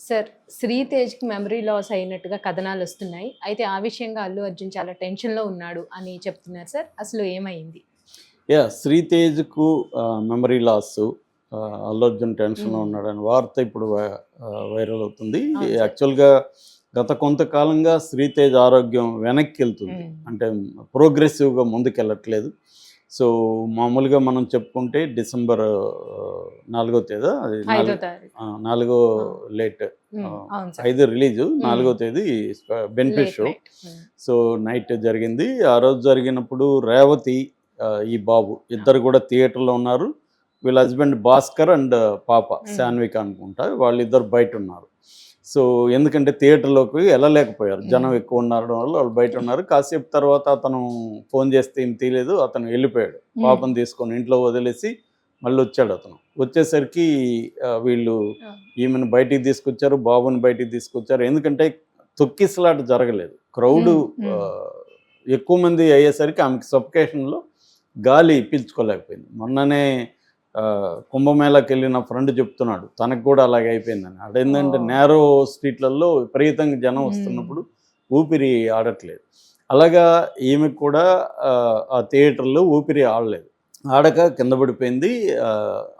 Sir 'శ్రీతేజ్‌కి memory loss అయినట్టుగా కథనాలొస్తున్నాయి. అయితే ఆ విషయంగా అల్లు అర్జున్ చాలా టెన్షన్‌లో ఉన్నాడు అని చెప్తున్నారు సార్. అసలు ఏమైంది? యాహ్! 'శ్రీతేజ్‌కు' మెమరీ లాసు. అల్లు అర్జున్ టెన్షన్‌లో హ్మ్. ఉన్నాడని వార్త ఇప్పుడు వైరల్ అవుతుంది. అవును సార్. యాక్చువల్‌గా గత కొంతకాలంగా 'శ్రీతేజ్' ఆరోగ్యం వెనక్కెళ్తుంది. హ్మ్. అంటే ప్రోగ్రెసివ్‌గా ముందుకెళ్ళట్లేదు. సో, మామూలుగా మనం చెప్పుకుంటే డిసెంబర్ 4 తేదా అది 5వ తారీఖు. 4 ఆ! లేట్ అవును సార్. 5 రిలీజు, హ్మ్. 4 తేదీ బెనిఫిట్ లేట్ షో. నైట్. హ్మ్. సో, నైట్ జరిగింది. ఆ రోజు జరిగినప్పుడు రేవతి, ఈ బాబు ఆ! ఇద్దరు కూడా థియేటర్‌లో ఉన్నారు. వీళ్ళ హస్బెండ్ భాస్కర్ అండ్ పాప హ్మ్. సాన్విక అనుకుంటా. వాళ్ళిద్దరు బయటున్నారు. సో, ఎందుకంటే థియేటర్‌లోకి ఎళ్ళలేకపోయారు. జనం హ్మ్. ఎక్కువ ఉండడం వల్ల వాళ్ళు బయటున్నారు. కాసేపు తర్వాత అతను ఫోన్ చేస్తే ఈమె తీయలేదు. అతను వెళ్ళిపోయాడు. హ్మ్. పాపని తీసుకొని ఇంట్లో వదిలేసి మళ్ళొచ్చాడతను. వచ్చేసరికి వీళ్ళు ఆ! ఈమెను బయటికి తీసుకొచ్చారు. బాబుని బయటికి తీసుకొచ్చారు. ఎందుకంటే తొక్కిసలాట జరగలేదు. క్రౌడు హ్మ్. హ్మ్. ఆహ్, ఎక్కువ మంది అయ్యేసరికి ఆమెకి సఫోకేషన్‌లో గాలి పీల్చుకోలేకపోయింది. మొన్ననే కుంభమేళాకెళ్ళిన ఫ్రెండ్ చెప్తున్నాడు. తనకు కూడా అలాగే అయిపోయిందని. అదేంటంటే ఓహ్! నేరో స్ట్రీట్‌లలో విపరీతంగా జనం హ్మ్. వస్తున్నప్పుడు ఊపిరి ఆడట్లేదు. అలాగా ఈమెకు కూడా ఆ థియేటర్‌లో ఊపిరి ఆడలేదు. ఆడక కింద పడిపోయింది.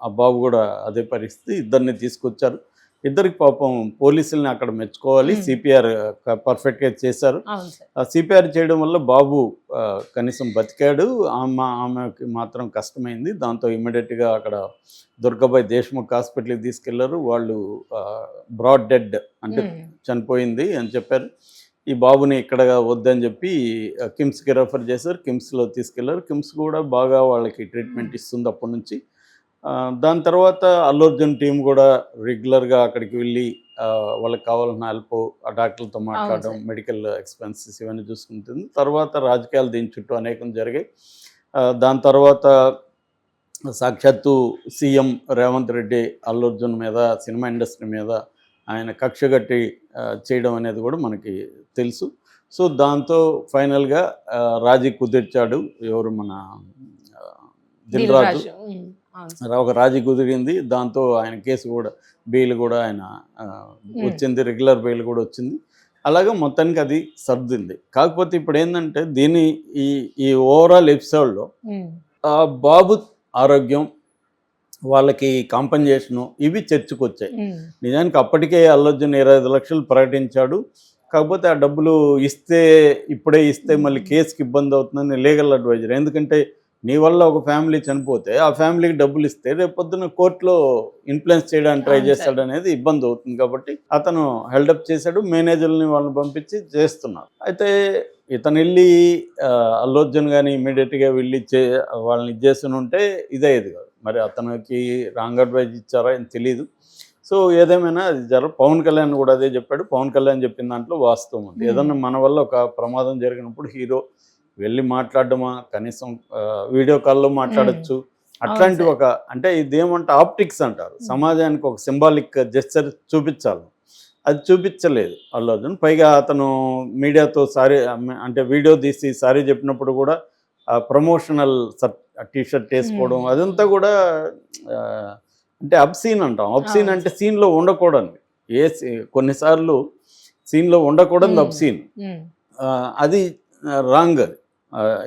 ఆ బాబు గూడా అదే పరిస్థితి. ఇద్దరిని తీసుకొచ్చారు. ఇద్దరికి పాపం పోలీసుల్ని అక్కడ మెచ్చుకోవాలి. హ్మ్. సీపీఆర్ పర్ఫెక్ట్‌గా చేశారు. అవును సార్. ఆ సీపీఆర్ చేయడం వల్ల బాబు కనీసం బతికాడు. ఆమెకి మాత్రం కష్టమైంది. దాంతో ఇమ్మీడియేట్‌గా అక్కడ దుర్గాబాయ్ దేశ్‌ముఖ్ హాస్పిటల్‌కి తీసుకెళ్లారు. వాళ్ళు ఆహ్, బ్రాడ్ డెడ్ అంటే హ్మ్. చనిపోయింది అని చెప్పారు. ఈ బాబుని ఇక్కడ వద్దని చెప్పి కిమ్స్‌కి రెఫర్ చేశారు. కిమ్స్‌లో తీసుకెళ్లారు. కిమ్స్ కూడా బాగా వాళ్ళకి హ్మ్. ట్రీట్మెంట్ ఇస్తుంది అప్పటి నుంచి. దాని తర్వాత అల్లు అర్జున్ టీమ్ కూడా రెగ్యులర్‌గా అక్కడికి వెళ్ళి వాళ్ళకి కావాల్సిన హెల్పు, ఆ డాక్టర్లతో అవును మాట్లాడడం, సార్. మెడికల్ ఎక్స్‌పెన్సెస్ ఇవన్నీ చూసుకుంటుంది. తర్వాత రాజకీయాలు దీని చుట్టూ అనేకం జరిగాయి. దాని తర్వాత సాక్షాత్తు సీఎం రేవంత్ రెడ్డి అల్లు అర్జున్ మీద, సినిమా ఇండస్ట్రీ మీద ఆయన కక్ష కట్టి చేయడం అనేది కూడా మనకి తెలుసు. సో, దాంతో ఫైనల్‌గా రాజీ కుదిర్చాడు. ఎవరు మన ఆహ్, 'దిల్ 'దిల్ రాజు'. రాజు'. హ్మ్. అవును సార్. ఒక రాజీ కుదిరింది. దాంతో ఆయన కేసు గూడా బెయిల్ గూడా ఆయన హ్మ్. వచ్చింది. రెగ్యులర్ బెయిల్ గూడా వచ్చింది. అలాగా మొత్తానికి అది సర్దుంది. కాకపోతే ఇప్పుడేందంటే ఈ ఈ ఓవరాల్ ఎపిసోడ్‌లో హ్మ్. బాబు ఆరోగ్యం, వాళ్ళకి కాంపెన్సేషను ఇవి చర్చకొచ్చాయి. హ్మ్. నిజానికి అప్పటికే అల్లు అర్జున్ 25,00,000 ప్రకటించాడు. కాకపోతే ఆ డబ్బులు ఇప్పుడే ఇస్తే మళ్ళీ హ్మ్. కేస్‌కి ఇబ్బందవుతుందని లీగల్ అడ్వైజర్. ఎందుకంటే నీ వల్ల ఒక ఫ్యామిలీ చనిపోతే, ఆ ఫ్యామిలీకి డబ్బులిస్తే రేపొద్దున కోర్ట్‌లో ఇన్‌ఫ్లుయెన్స్ చేయడానికి ట్రై అవును సార్. చేస్తాడనేది ఇబ్బందవుతుంది కాబట్టి, అతను హెల్డప్ చేశాడు. మేనేజర్‌లని వాళ్ళని పంపించి చేస్తున్నారు. అయితే ఇతనెళ్ళి అల్లు అర్జున్ గాని ఇమ్మీడియేట్‌గా వెళ్ళి వాళ్ళని ఇది చేసునుంటే ఇదయ్యేది కాదు. మరి అతనికి రాంగ్ అడ్వైజ్ ఇచ్చారా ఏం తెలీదు. సో, ఏదేమైనా అది పవన్ కళ్యాణ్ కూడా అదే చెప్పాడు. పవన్ కళ్యాణ్ చెప్పిన దాంట్లో వాస్తవం ఉంది. హ్మ్. ఏదన్నా మన వల్ల ఒక ప్రమాదం జరిగినప్పుడు హీరో వెళ్ళి మాట్లాడడమా, కనీసం వీడియో కాల్‌లో హ్మ్. మాట్లాడొచ్చు. అవును అట్లాంటి సార్. ఒక అంటే ఇదేమంటే ఆప్టిక్స్ అంటారు. హ్మ్. సమాజానికి ఒక సింబాలిక్ జెస్చర్ చూపించాలి. అది చూపించలేదు అల్లు అర్జున్. పైగా అతను మీడియాతో సారీ అంటే వీడియో తీసి సారీ చెప్పినప్పుడు కూడా ప్రమోషనల్ టీ షర్ట్ ఏసుకోవడం హ్మ్. అదంతా హ్మ్. కూడా ఆహ్, అంటే అబ్‌సీన్ అంటాం. అబ్‌సీన్ అవును అంటే సార్. సీన్‌లో ఉండకూడనివి. ఏ సీ కొన్నిసార్లు సీన్‌లో ఉండకూడనిది హ్మ్. అబ్‌సీన్. హ్మ్. అది రాంగ్ అది.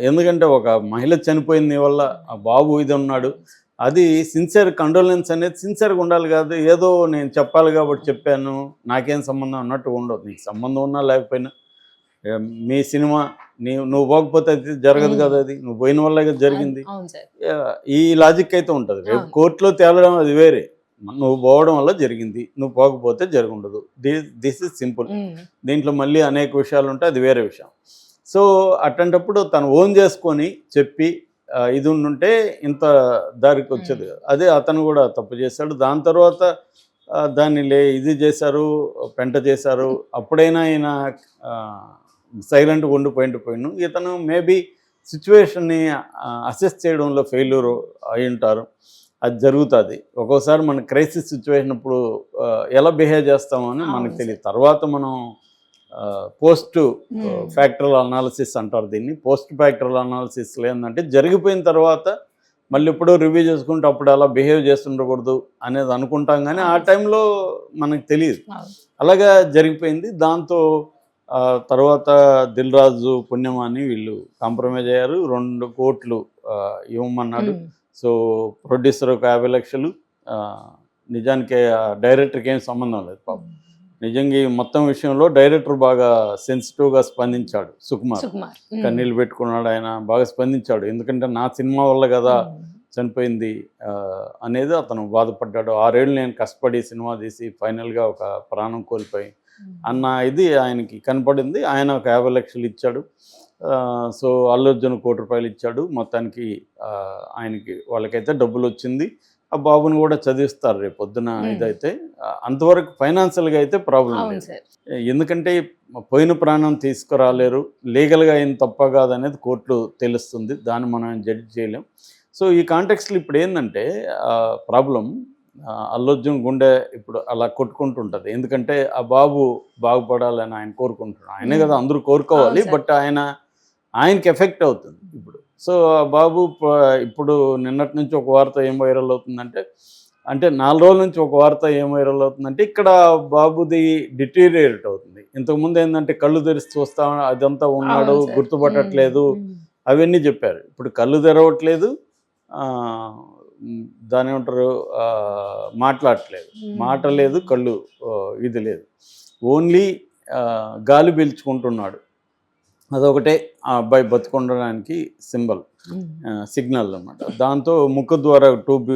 ఎందుకంటే ఒక మహిళ చనిపోయింది నీ వల్ల, ఆ బాబు ఇది ఉన్నాడు. అవును సార్. అది సిన్సియర్ కండోలెన్స్ అనేది సిన్సియర్‌గా ఉండాలి కాదు. ఏదో నేను చెప్పాలి కాబట్టి చెప్పాను. నాకేం సంబంధం అన్నట్టు ఉండదు. నీకు సంబంధం ఉన్నా లేకపోయినా మీ సినిమా నువ్వు పోకపోతే అది జరగదు హ్మ్. కదా అది. నువ్వు పోయిన వల్లే కదా జరిగింది. అవును సార్. ఈ లాజిక్ అయితే ఉంటది. రేపు అవును. కోర్ట్‌లో తేలడం అది వేరే. నువ్వు పోవడం వల్ల జరిగింది. నువ్వు పోకపోతే జరుగుండదు. This is simple. హ్మ్. దీంట్లో మళ్ళీ అనేక విషయాలుంటాయి. అది వేరే విషయం. సో, అట్లాంటప్పుడు తను ఓన్ చేసుకొని చెప్పి ఇది ఉండుంటే ఇంత దారికొచ్చేది హ్మ్. కాదు. అదే అతను కూడా తప్పు చేశాడు. దాని తర్వాత దాన్ని ఇది చేశారు, పెంట చేశారు. అప్పుడైనా ఈయన ఆహ్, సైలెంట్‌గా ఉండిపోయిండు. ఇతను మేబీ సిట్యుయేషన్‌ని అసెస్ చేయడంలో ఫెయిల్యూర్ అయ్యుంటారు. అది జరుగుతాది. ఒక్కోసారి మన క్రైసిస్ సిట్యుయేషన్ అప్పుడు ఎలా బిహేవ్ చేస్తామో అని మనకు అవును తెలీదు. సార్. తర్వాత మనం పోస్ట్ హ్మ్. ఫ్యాక్టరల్ అనాలిసిస్ అంటారు దీన్ని. పోస్ట్ ఫ్యాక్టరల్ అనాలిసిస్‌లో ఏందంటే జరిగిపోయిన తర్వాత మళ్ళీ ఎప్పుడో రివ్యూ చేసుకుంటూ అప్పుడు అలా బిహేవ్ చేస్తుండకూడదు అనేది అనుకుంటాం గానీ, ఆ అవును సార్. టైంలో మనకు తెలియదు. అవును. అలాగా జరిగిపోయింది. దాంతో తర్వాత దిల్ రాజు పుణ్యమాని వీళ్ళు కాంప్రమైజ్ అయ్యారు. 2 కోట్లు ఇవ్వమన్నాడు. సో ప్రొడ్యూసర్ ఒక 50 లక్షలు. నిజానికి డైరెక్టర్కి ఏం సంబంధం లేదు పాపం. నిజంగా ఈ మొత్తం విషయంలో డైరెక్టర్ బాగా సెన్సిటివ్గా స్పందించాడు. సుకుమార్ కన్నీళ్ళు పెట్టుకున్నాడు. ఆయన బాగా స్పందించాడు. ఎందుకంటే నా సినిమా వల్ల కదా చనిపోయింది అనేది అతను బాధపడ్డాడు. 6 ఏళ్ళు నేను కష్టపడి సినిమా తీసి ఫైనల్గా ఒక ప్రాణం కోల్పోయి అన్న ఇది ఆయనకి కనపడింది. ఆయన ఒక 50 లక్షలు ఇచ్చాడు. సో అల్లు అర్జున్ ₹1,00,00,000 ఇచ్చాడు. మొత్తానికి ఆయనకి వాళ్ళకైతే డబ్బులు వచ్చింది. ఆ బాబుని కూడా చదివిస్తారు రేపు పొద్దున. ఇదైతే అంతవరకు ఫైనాన్షియల్గా అయితే ప్రాబ్లం లేదు. ఎందుకంటే పోయిన ప్రాణం తీసుకురాలేరు. లీగల్గా అయిన తప్ప కాదనేది కోర్టులో తెలుస్తుంది. దాన్ని మనం జడ్జి చేయలేం. సో ఈ కాంటెక్స్లో ఇప్పుడు ఏంటంటే ప్రాబ్లం అల్లు అర్జున్ గుండె ఇప్పుడు అలా కొట్టుకుంటుంటుంది. ఎందుకంటే ఆ బాబు బాగుపడాలని ఆయన కోరుకుంటున్నాడు. ఆయనే కదా అందరూ కోరుకోవాలి. బట్ ఆయనకి ఎఫెక్ట్ అవుతుంది ఇప్పుడు. సో ఆ బాబు ఇప్పుడు నిన్నటి నుంచి ఒక వార్త ఏం వైరల్ అవుతుందంటే, అంటే 4 రోజుల నుంచి ఒక వార్త ఏం వైరల్ అవుతుందంటే, ఇక్కడ బాబుది డిటీరియేట్ అవుతుంది. ఇంతకుముందు ఏంటంటే కళ్ళు తెరిచి చూస్తా అదంతా ఉన్నాడు, గుర్తుపట్టట్లేదు, అవన్నీ చెప్పారు. ఇప్పుడు కళ్ళు తెరవట్లేదు, దాని ఏమంటారు, మాట్లాడట్లేదు, మాట లేదు, కళ్ళు ఇది లేదు, ఓన్లీ గాలి పీల్చుకుంటున్నాడు. అదొకటే ఆ అబ్బాయి బతుకుండడానికి సిగ్నల్ అన్నమాట. దాంతో ముక్కు ద్వారా ట్యూబ్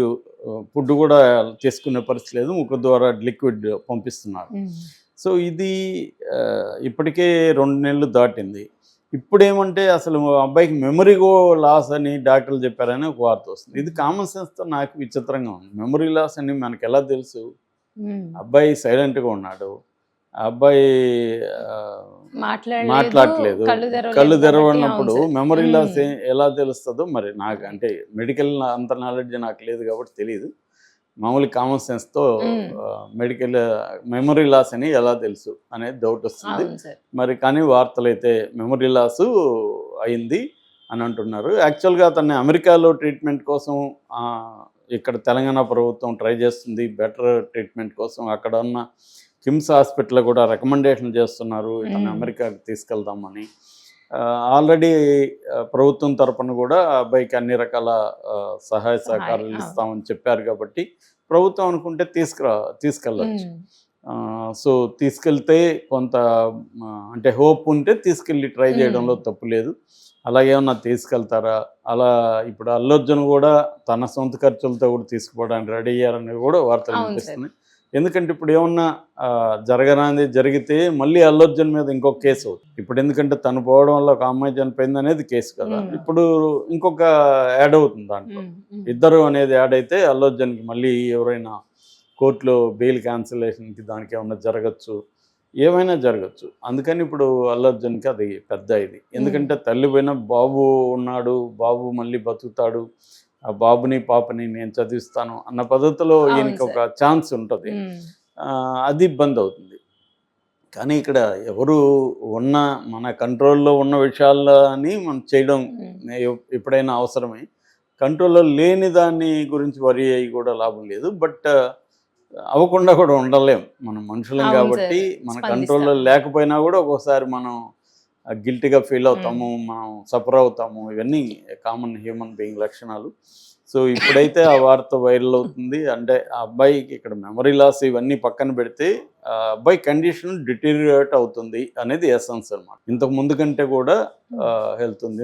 ఫుడ్ కూడా తీసుకునే పరిస్థితి లేదు, ముక్కు ద్వారా లిక్విడ్ పంపిస్తున్నారు. సో ఇది ఇప్పటికే 2 నెలలు దాటింది. ఇప్పుడేమంటే అసలు అబ్బాయికి మెమరీ లాస్ అని డాక్టర్లు చెప్పారని ఒక వార్త వస్తుంది. ఇది కామన్ సెన్స్తో నాకు విచిత్రంగా ఉంది. మెమరీ లాస్ అని మనకు ఎలా తెలుసు? అబ్బాయి సైలెంట్గా ఉన్నాడు, అబ్బాయి మాట్లాడట్లేదు, కళ్ళు తెరవనప్పుడు మెమరీ లాస్ ఎలా తెలుస్తుందో మరి నాకు, అంటే మెడికల్ అంత నాలెడ్జ్ నాకు లేదు కాబట్టి తెలియదు. మామూలు కామన్ సెన్స్తో మెమరీ లాస్ అని ఎలా తెలుసు అనేది డౌట్ వస్తుంది మరి. కానీ వార్తలు అయితే మెమరీ లాసు అయింది అని అంటున్నారు. యాక్చువల్గా అతన్ని అమెరికాలో ట్రీట్మెంట్ కోసం ఇక్కడ తెలంగాణ ప్రభుత్వం ట్రై చేస్తుంది, బెటర్ ట్రీట్మెంట్ కోసం. అక్కడ ఉన్న కిమ్స్ హాస్పిటల్ కూడా రికమెండేషన్ చేస్తున్నారు ఇతను అమెరికాకి తీసుకెళ్దామని. ఆల్రెడీ ప్రభుత్వం తరపున కూడా అబ్బాయికి అన్ని రకాల సహాయ సహకారాలు ఇస్తామని చెప్పారు కాబట్టి ప్రభుత్వం అనుకుంటే తీసుకెళ్ళచ్చు. సో తీసుకెళ్తే కొంత అంటే హోప్ ఉంటే తీసుకెళ్ళి ట్రై చేయడంలో తప్పు లేదు. అలాగేమన్నా తీసుకెళ్తారా? అలా ఇప్పుడు అల్లు అర్జున్ కూడా తన సొంత ఖర్చులతో కూడా తీసుకుపోవడానికి రెడీ అయ్యారని కూడా వార్తలు వినిపిస్తున్నాయి. ఎందుకంటే ఇప్పుడు ఏమన్నా జరగరాంది జరిగితే మళ్ళీ అల్లు అర్జున్ మీద ఇంకొక కేసు అవుతుంది. ఇప్పుడు ఎందుకంటే తను పోవడం వల్ల ఒక అమ్మాయి చనిపోయింది అనేది కేసు కదా, ఇప్పుడు ఇంకొక యాడ్ అవుతుంది దాంట్లో. ఇద్దరు అనేది యాడ్ అయితే అల్లు అర్జున్కి మళ్ళీ ఎవరైనా కోర్టులో బెయిల్ క్యాన్సిలేషన్కి దానికి ఏమన్నా జరగచ్చు, ఏమైనా జరగచ్చు. అందుకని ఇప్పుడు అల్లు అర్జున్కి అది పెద్ద ఇది. ఎందుకంటే తల్లి పోయిన బాబు ఉన్నాడు, బాబు మళ్ళీ బతుకుతాడు, ఆ బాబుని పాపని నేను చదివిస్తాను అన్న పద్ధతిలో ఈయనకి ఒక ఛాన్స్ ఉంటుంది. అది ఇబ్బంది అవుతుంది. కానీ ఇక్కడ ఎవరు ఉన్న మన కంట్రోల్లో ఉన్న విషయాలని మనం చేయడం ఎప్పుడైనా అవసరమే. కంట్రోల్లో లేని దాన్ని గురించి వరి అయ్యి కూడా లాభం లేదు. బట్ అవ్వకుండా కూడా ఉండలేం, మనం మనుషులం కాబట్టి. మన కంట్రోల్లో లేకపోయినా కూడా ఒక్కోసారి మనం గిల్టీగా ఫీల్ అవుతాము, మనం సఫర్ అవుతాము. ఇవన్నీ కామన్ హ్యూమన్ బీయింగ్ లక్షణాలు. సో ఇప్పుడైతే ఆ వార్త వైరల్ అవుతుంది. అంటే ఆ అబ్బాయికి ఇక్కడ మెమరీ లాస్ ఇవన్నీ పక్కన పెడితే ఆ అబ్బాయి కండిషన్ డిటీరియేట్ అవుతుంది అనేది ఎసెన్స్ అన్నమాట. ఇంతకు ముందు కంటే కూడా హెల్త్ ఉంది.